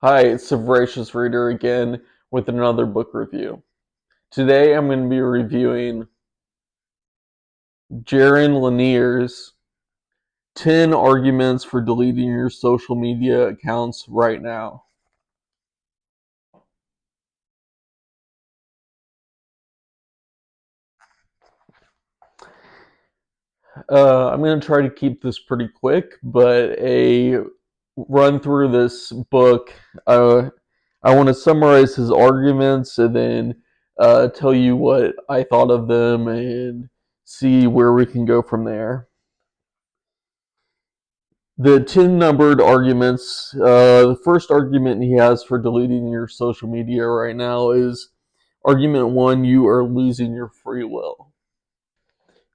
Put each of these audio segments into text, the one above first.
Hi, it's the Voracious Reader again with another book review. Today I'm going to be reviewing Jaron Lanier's 10 Arguments for Deleting Your Social Media Accounts Right Now. I'm going to try to keep this pretty quick, but a run through this book, I want to summarize his arguments and then tell you what I thought of them and see where we can go from there. The 10 numbered arguments. The first argument he has for deleting your social media right now is argument one: you are losing your free will.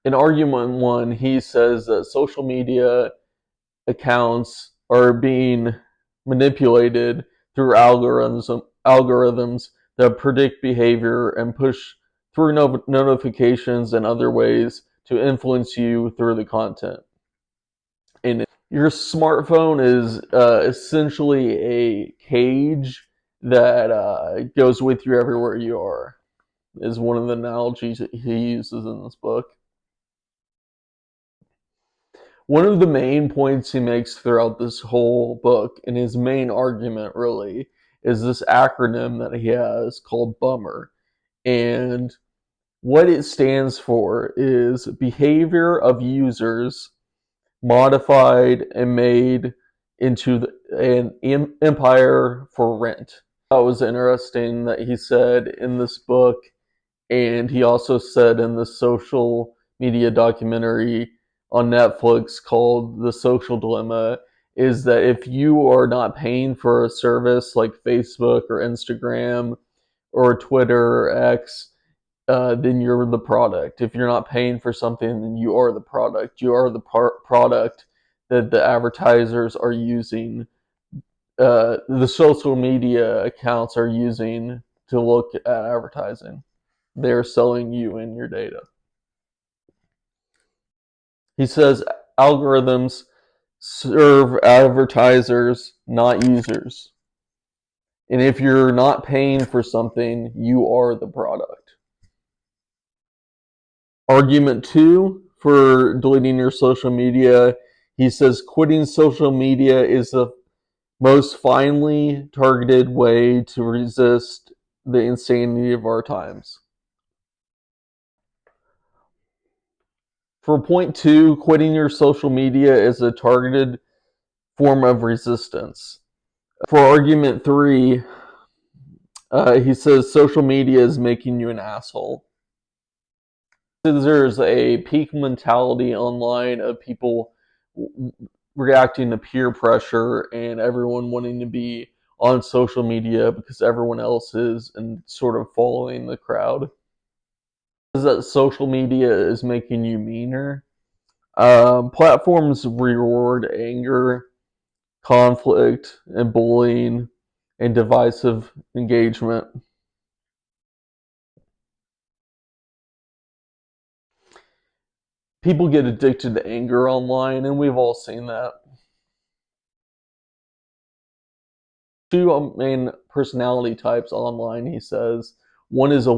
In argument one, he says that social media accounts are being manipulated through algorithms that predict behavior and push through notifications and other ways to influence you through the content. And your smartphone is essentially a cage that goes with you everywhere you are, is one of the analogies that he uses in this book. One of the main points he makes throughout this whole book, and his main argument really, is this acronym that he has called BUMMER. And what it stands for is behavior of users modified and made into an empire for rent. That was interesting that he said in this book, and he also said in the social media documentary on Netflix called The Social Dilemma, is that if you are not paying for a service like Facebook or Instagram or Twitter or X, then you're the product. If you're not paying for something, then you are the product. You are the product that the advertisers are using, the social media accounts are using to look at advertising. They're selling you and your data. He says algorithms serve advertisers, not users. And if you're not paying for something, you are the product. Argument two for deleting your social media, he says quitting social media is the most finely targeted way to resist the insanity of our times. For point two, quitting your social media is a targeted form of resistance. For argument three, he says social media is making you an asshole. There's a peak mentality online of people reacting to peer pressure and everyone wanting to be on social media because everyone else is and sort of following the crowd. Is that social media is making you meaner? Platforms reward anger, conflict, and bullying, and divisive engagement. People get addicted to anger online, and we've all seen that. Two main personality types online, he says. One is a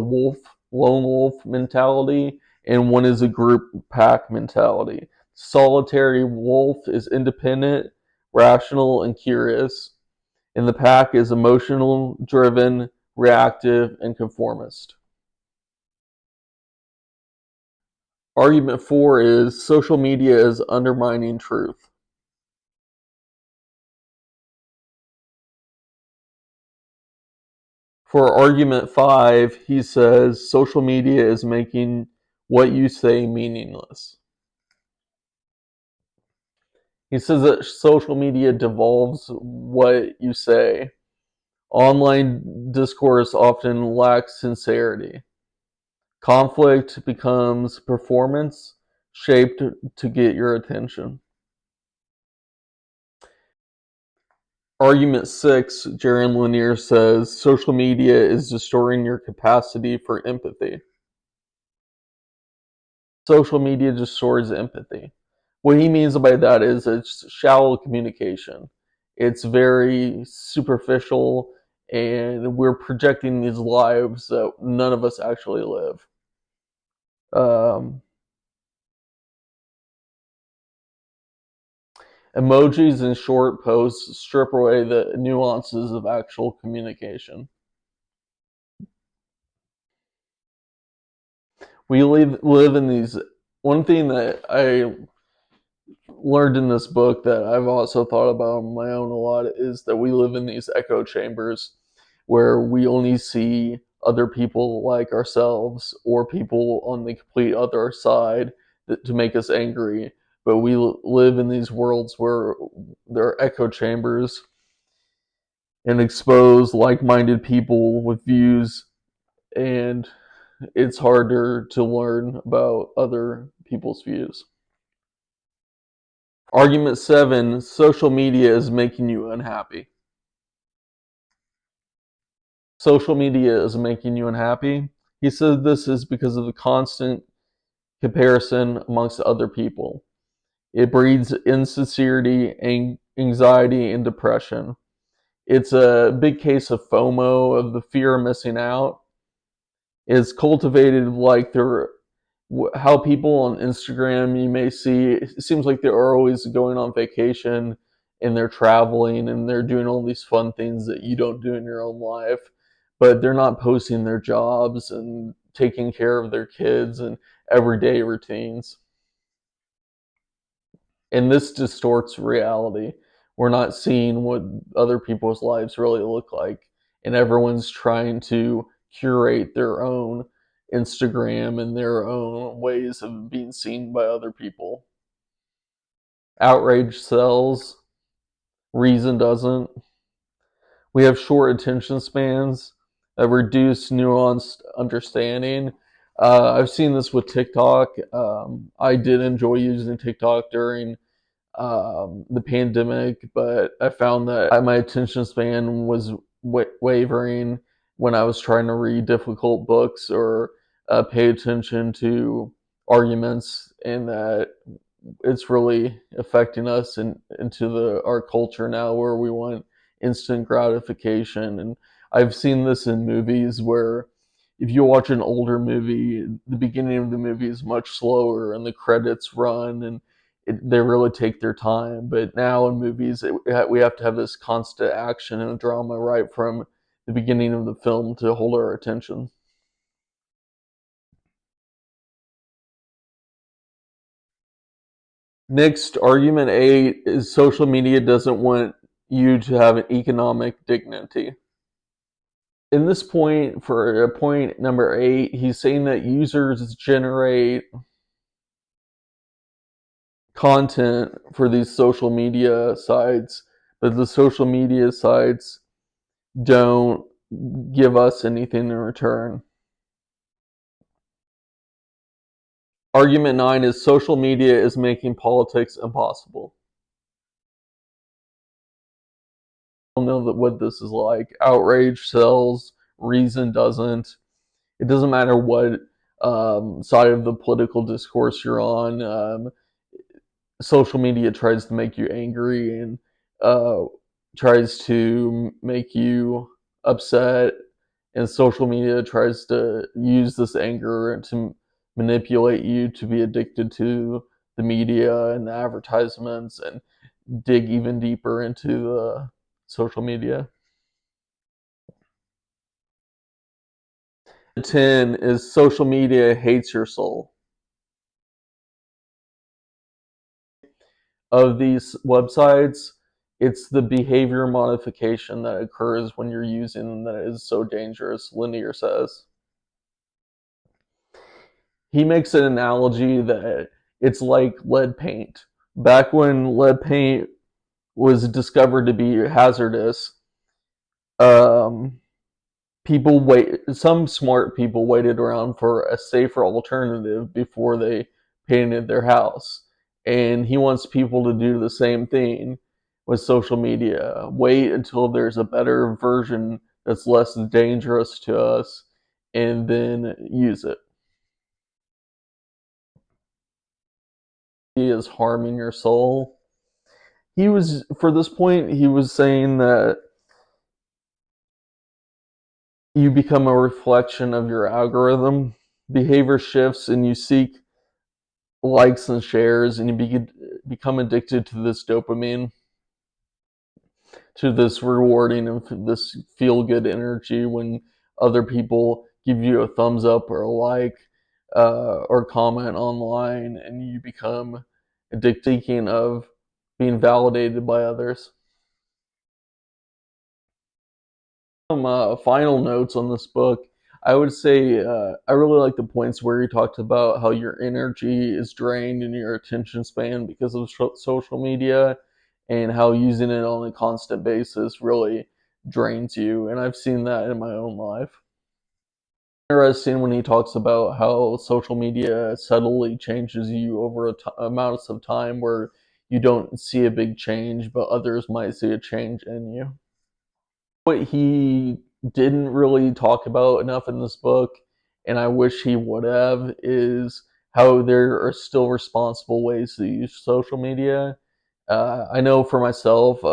lone wolf mentality, and one is a group pack mentality. Solitary wolf is independent, rational, and curious, and the pack is emotional, driven, reactive, and conformist. Argument four is social media is undermining truth. For argument five, he says social media is making what you say meaningless. He says that social media devolves what you say. Online discourse often lacks sincerity. Conflict becomes performance shaped to get your attention. Argument six, Jaron Lanier says social media is destroying your capacity for empathy. Social media destroys empathy. What he means by that is it's shallow communication. It's very superficial, and we're projecting these lives that none of us actually live. Um, Emojis and short posts strip away the nuances of actual communication. We live in these. One thing that I learned in this book that I've also thought about on my own a lot is that we live in these echo chambers where we only see other people like ourselves or people on the complete other side to make us angry. But we live in these worlds where there are echo chambers and expose like minded people with views, and it's harder to learn about other people's views. Argument 7: social media is making you unhappy. Social media is making you unhappy. He said this is because of the constant comparison amongst other people. It breeds insincerity, anxiety, and depression. It's a big case of FOMO, of the fear of missing out. It's cultivated like they're how people on Instagram you may see, it seems like they're always going on vacation and they're traveling and they're doing all these fun things that you don't do in your own life, but they're not posting their jobs and taking care of their kids and everyday routines. And this distorts reality. We're not seeing what other people's lives really look like, and everyone's trying to curate their own Instagram and their own ways of being seen by other people. Outrage sells, reason doesn't. We have short attention spans, a reduced nuanced understanding. I've seen this with TikTok. I did enjoy using TikTok during the pandemic, but I found that my attention span was wavering when I was trying to read difficult books or pay attention to arguments, and that it's really affecting us into our culture now where we want instant gratification. And I've seen this in movies where if you watch an older movie, the beginning of the movie is much slower and the credits run and they really take their time. But now in movies, we have to have this constant action and drama right from the beginning of the film to hold our attention. Next, argument 8 is social media doesn't want you to have an economic dignity. In this point, for point number 8, he's saying that users generate content for these social media sites, but the social media sites don't give us anything in return. Argument 9 is social media is making politics impossible. I don't know what this is like. Outrage sells, reason doesn't. It doesn't matter what side of the political discourse you're on. Social media tries to make you angry and uh, tries to make you upset, and social media tries to use this anger to manipulate you to be addicted to the media and the advertisements and dig even deeper into the social media. 10 is social media hates your soul. Of these websites, it's the behavior modification that occurs when you're using them that is so dangerous, Lanier says. He makes an analogy that it's like lead paint. Back when lead paint was discovered to be hazardous, um, some smart people waited around for a safer alternative before they painted their house. And he wants people to do the same thing with social media. Wait until there's a better version that's less dangerous to us and then use it. He is harming your soul. he was for this point he was saying that you become a reflection of your algorithm. Behavior shifts and you seek likes and shares, and become addicted to this dopamine, to this rewarding and this feel good energy when other people give you a thumbs up or a like or comment online, and you become addicted of being validated by others. Some final notes on this book. I would say I really like the points where he talked about how your energy is drained and your attention span because of social media, and how using it on a constant basis really drains you. And I've seen that in my own life. Interesting when he talks about how social media subtly changes you over amounts of time where you don't see a big change, but others might see a change in you. What he didn't really talk about enough in this book, and I wish he would have, is how there are still responsible ways to use social media. I know for myself,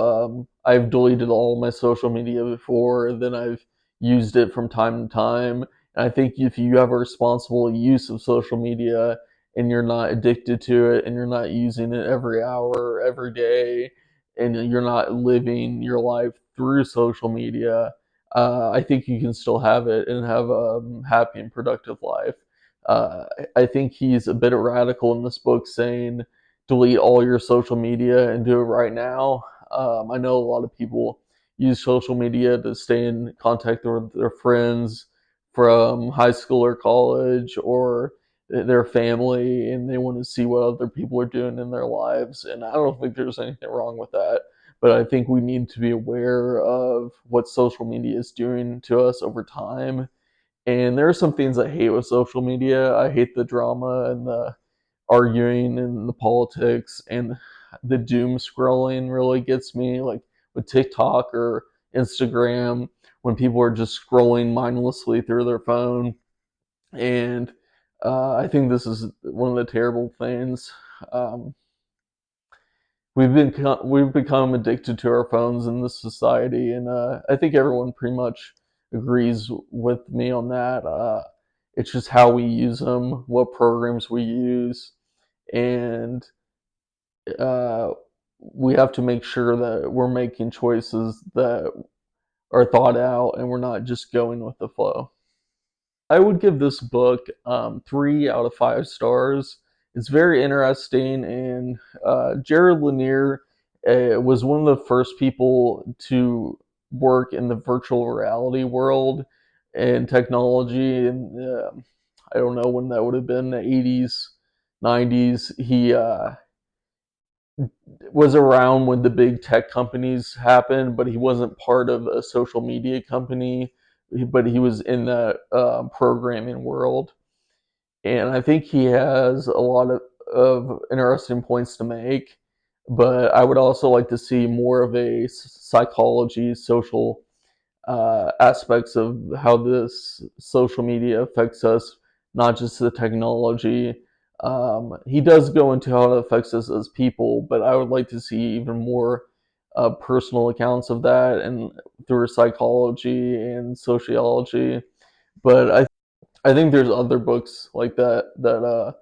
I've deleted all my social media before, then I've used it from time to time. And I think if you have a responsible use of social media and you're not addicted to it and you're not using it every hour, every day, and you're not living your life through social media, I think you can still have it and have a happy and productive life. Uh, I think he's a bit radical in this book, saying delete all your social media and do it right now. I know a lot of people use social media to stay in contact with their friends from high school or college, or their family, and they want to see what other people are doing in their lives. And I don't think there's anything wrong with that. But I think we need to be aware of what social media is doing to us over time. And there are some things I hate with social media. I hate the drama and the arguing and the politics, and the doom scrolling really gets me, like with TikTok or Instagram, when people are just scrolling mindlessly through their phone. And I think this is one of the terrible things. Um, we've become addicted to our phones in this society, and I think everyone pretty much agrees with me on that. It's just how we use them, what programs we use, and uh, we have to make sure that we're making choices that are thought out and we're not just going with the flow. I would give this book 3 out of 5 stars. It's very interesting, and Jared Lanier was one of the first people to work in the virtual reality world and technology. And I don't know when that would have been, the 80s, 90s. He was around when the big tech companies happened, but he wasn't part of a social media company, but he was in that programming world. And I think he has a lot of interesting points to make, but I would also like to see more of a psychology, social aspects of how this social media affects us, not just the technology. He does go into how it affects us as people, but I would like to see even more personal accounts of that, and through psychology and sociology. But I think there's other books like that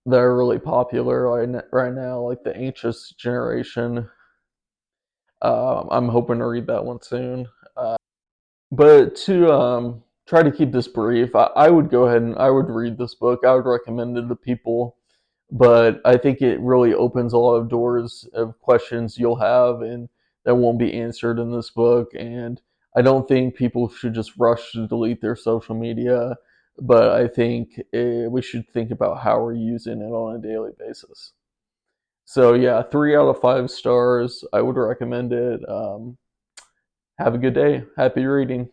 are really popular right now, like The Anxious Generation. I'm hoping to read that one soon. But to try to keep this brief, I would go ahead and I would read this book. I would recommend it to people, but I think it really opens a lot of doors of questions you'll have and that won't be answered in this book. And I don't think people should just rush to delete their social media, but I think we should think about how we're using it on a daily basis. So yeah, 3 out of 5 stars. I would recommend it. Have a good day. Happy reading.